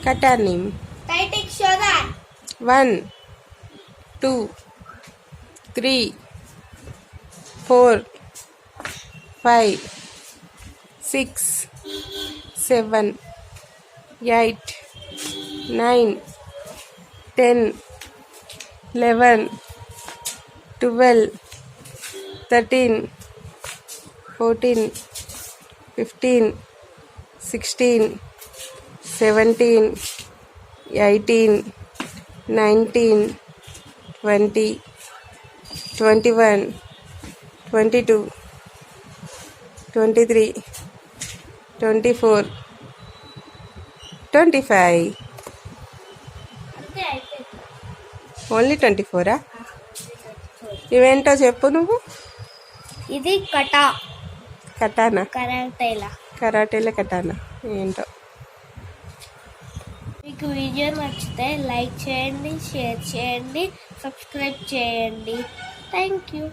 కటాని. 1 2 3 4 5 6 7 8 9 10 11 12 13 14 15 16 17 18 19 20 21 22 23 24 25. Only 24ఆ? ఇవేంటో చెప్పు నువ్వు. ఇది కటానా. కరాటేలా కటానా ఏంటో. మీకు వీడియో నచ్చితే లైక్ చేయండి, షేర్ చేయండి, సబ్స్క్రైబ్ చేయండి. Thank you.